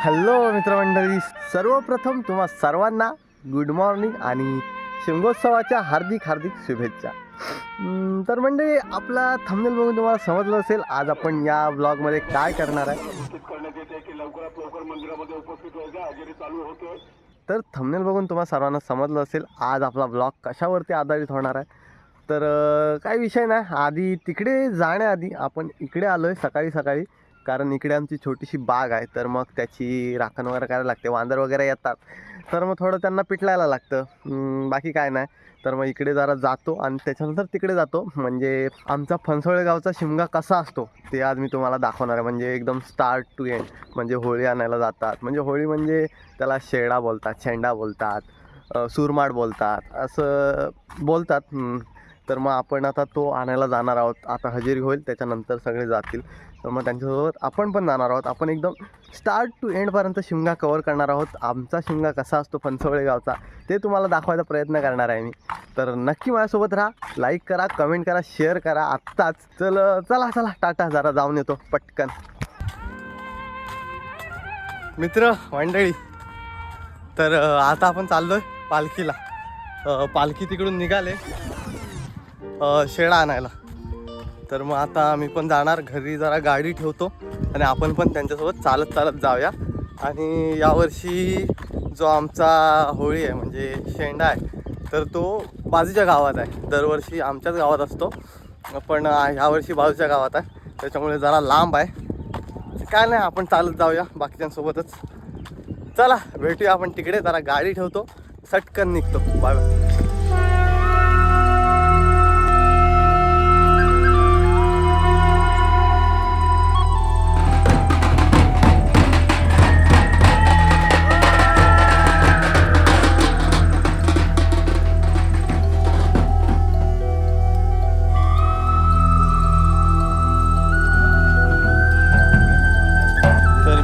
Hello मित्रमंडळी, सर्वप्रथम तुम्हा सर्वांना गुड मॉर्निंग आणि शिमगोत्सवाच्या हार्दिक हार्दिक शुभेच्छा. तर मंडळी, आपला थंबनेल बघून तुम्हाला समजलं असेल आज आपण या ब्लॉगमध्ये काय करणार आहे. तर थंबनेल बघून तुम्हाला सर्वांना समजलं असेल आज आपला ब्लॉग कशावरती आधारित होणार आहे. तर काही विषय नाही, आधी तिकडे जाण्याआधी आपण इकडे आलो आहे सकाळी सकाळी, कारण इकडे आमची छोटीशी बाग आहे. तर मग त्याची राखण वगैरे करायला लागते, वांदर वगैरे येतात तर मग थोडं त्यांना पिटलायला लागतं. बाकी काय नाही. तर मग इकडे जरा जातो आणि त्याच्यानंतर तिकडे जातो. म्हणजे आमचा फणसोळे गावचा शिमगा कसा असतो ते आज मी तुम्हाला दाखवणार आहे. म्हणजे एकदम स्टार्ट टू एंड. म्हणजे होळी आणायला जातात, म्हणजे होळी म्हणजे त्याला शेडा बोलतात, शेंडा बोलतात, सुरमाड बोलतात, असं बोलतात. तर मग आपण आता तो आणायला जाणार आहोत. आता हजेरी होईल त्याच्यानंतर सगळे जातील, तर मग त्यांच्यासोबत आपण पण जाणार आहोत. आपण एकदम स्टार्ट टू एंडपर्यंत शिमगा कवर करणार आहोत. आमचा शिमगा कसा असतो फणसोळे गावचा ते तुम्हाला दाखवायचा प्रयत्न करणार आहे मी. तर नक्की माझ्यासोबत राहा, लाईक करा, कमेंट करा, शेअर करा आत्ताच. चला चला टाटा, जरा जाऊन येतो पटकन. मित्र मंडळी, तर आता आपण चाललोय पालखीला. पालखी तिकडून निघाले शेळा आणायला. तर मग आता मी पण जाणार घरी, जरा गाडी ठेवतो आणि आपण पण त्यांच्यासोबत चालत चालत जाऊया. आणि यावर्षी जो आमचा होळी आहे म्हणजे शेंडा आहे, तर तो बाजूच्या गावात आहे. दरवर्षी आमच्याच गावात असतो, पण ह्यावर्षी बाजूच्या गावात आहे, त्याच्यामुळे जरा लांब आहे. काय नाही, आपण चालत जाऊया बाकीच्यांसोबतच. चला भेटूया आपण तिकडे, जरा गाडी ठेवतो, सटकन निघतो. Bye bye.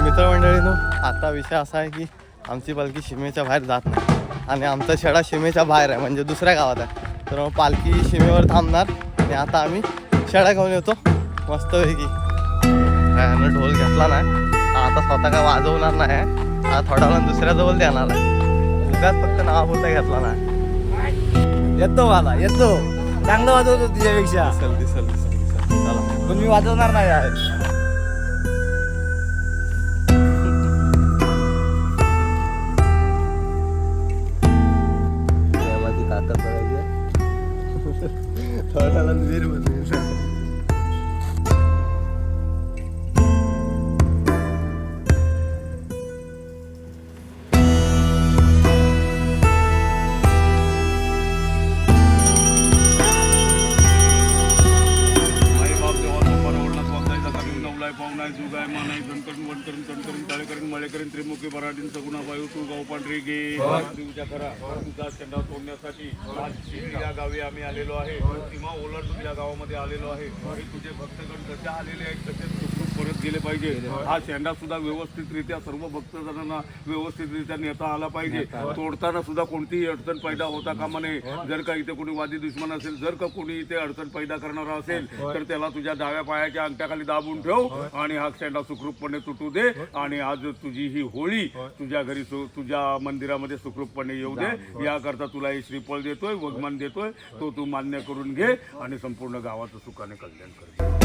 मित्रमंडळींनो, आता विषय असा आहे की आमची पालखी सीमेच्या बाहेर जात नाही आणि आमचा शेडा सीमेच्या बाहेर आहे, म्हणजे दुसऱ्या गावात आहे. तर मग पालखी सीमेवर थांबणार आणि आता आम्ही शेडा घेऊन येतो मस्तपैकी. काय ढोल घेतला नाही आता, स्वतः काय वाजवणार नाही. आता थोडा वेळा दुसऱ्याजवळ देणार आहे, उगाच फक्त नावापुरता घेतला नाही. येतो मला, येतो, चांगलं वाजवतो तुझ्यापेक्षा. दिसल चला, पण मी वाजवणार नाही यार. थोड्याला वीर म्हणून त्रिमुखी मराठीन सगुणा वायू तू गाव पांढरी गे तुझ्या घरा तुझा चंडा तोडण्यासाठी आज या गावी आम्ही आलेलो आहे किंवा ओलांडून या गावामध्ये आलेलो आहे. तुझे भक्तगण कसे आलेले आहेत तसेच सुखरूप परत गेले पाहिजे. हा शेंडा सुद्धा व्यवस्थितरित्या सर्व भक्तजणांना व्यवस्थितरित्या नेता आला पाहिजे. तोडताना सुद्धा कोणतीही अडचण पैदा होता कामा नये. जर का इथे कोणी वादी दुश्मन असेल, जर का कोणी इथे अडचण पैदा करणारा असेल, तर त्याला तुझ्या डाव्या पायाच्या अंगठ्याखाली दाबून ठेव आणि हा शेंडा सुखरूपपणे तुटू दे. आणि आज तुझी ही होळी तुझ्या घरी तुझ्या मंदिरामध्ये सुखरूपपणे येऊ दे. याकरता तुला हे श्रीफळ देतोय, वगमान देतोय, तो तू मान्य करून घे आणि संपूर्ण गावाचं सुखाने कल्याण कर.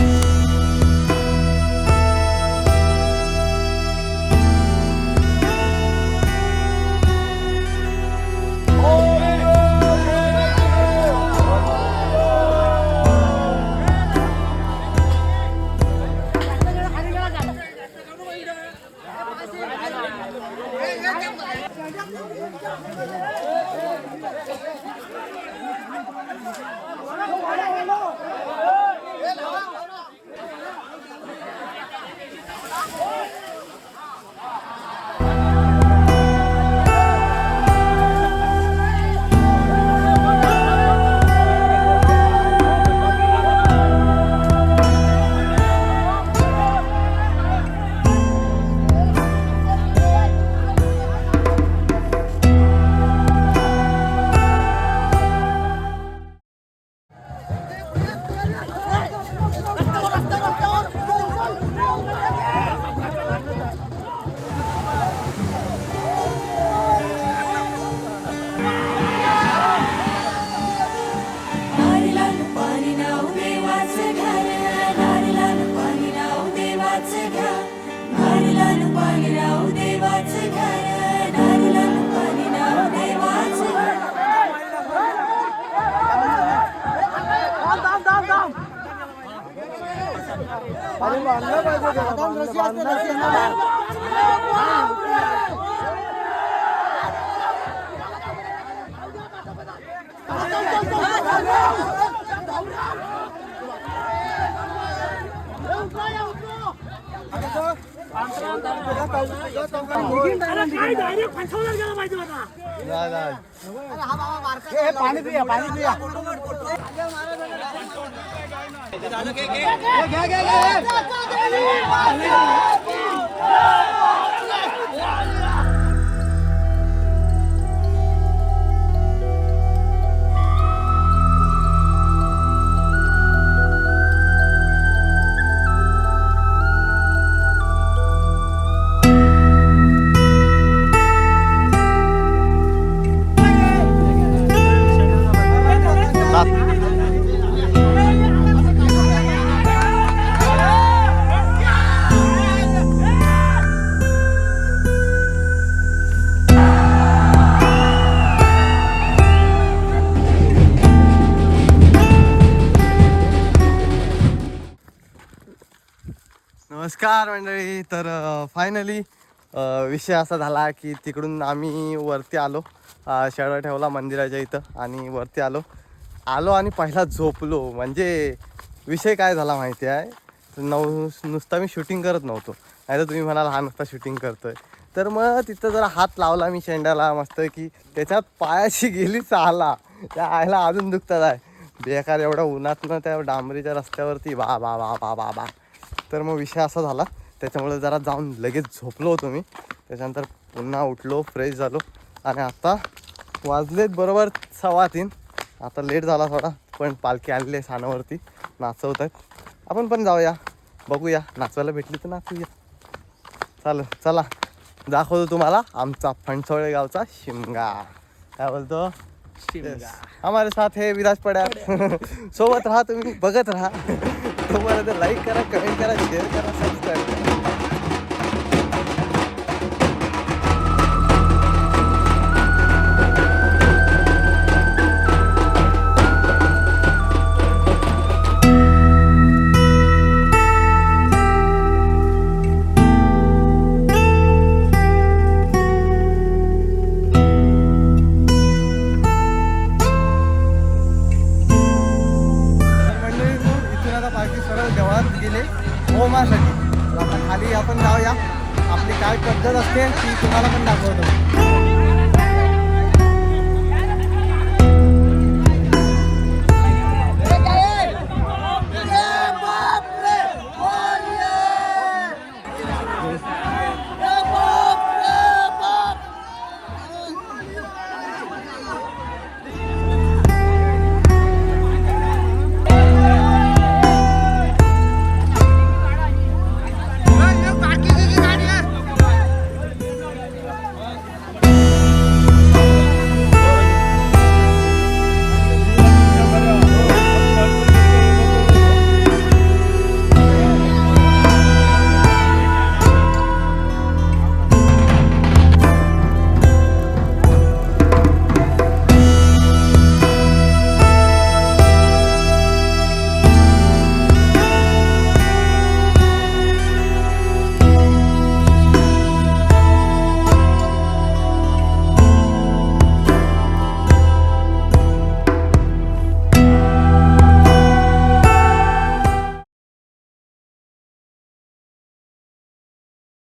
पाणी पिया पाणी पिया नमस्कार मंडळी. तर फायनली विषय असा झाला की तिकडून आम्ही वरती आलो, शेळा ठेवला मंदिराच्या इथं आणि वरती आलो आणि पहिला झोपलो. म्हणजे विषय काय झाला माहिती आहे, नुसता मी शूटिंग करत नव्हतो, नाही तर तुम्ही म्हणाल हा नुसता शूटिंग करतोय. तर मग तिथं जरा हात लावला मी शेंड्याला मस्त की त्याच्यात पायाची गेली चाला, त्या आयला अजून दुखतात आहे बेकार एवढ्या उन्हातनं त्या डांबरीच्या रस्त्यावरती बा बा बा बा बा बा. तर मग विषय असा झाला, त्याच्यामुळे जरा जाऊन लगेच झोपलो होतो मी. त्याच्यानंतर पुन्हा उठलो, फ्रेश झालो आणि आता वाजलेत बरोबर 3:15. आता लेट झाला थोडा, पण पालखी आणली आहे सानावरती, नाचवत आहेत. आपण पण जाऊया, बघूया, नाचवायला भेटली तर नाचूया. चला दाखवतो तुम्हाला आमचा फणसोळे गावचा शिमगा. काय बोलतो Yes. हमारे साथ है विराज पड्यार. सोबत राहा, तुम्ही बघत राहा. तुम्हाला तर लाईक करा, कमेंट करा, शेअर करा, सबस्क्राईब करा. गेले होमासाठी. आता खाली आपण जाऊया, आपली काय पद्धत असते ती तुम्हाला पण दाखवतो.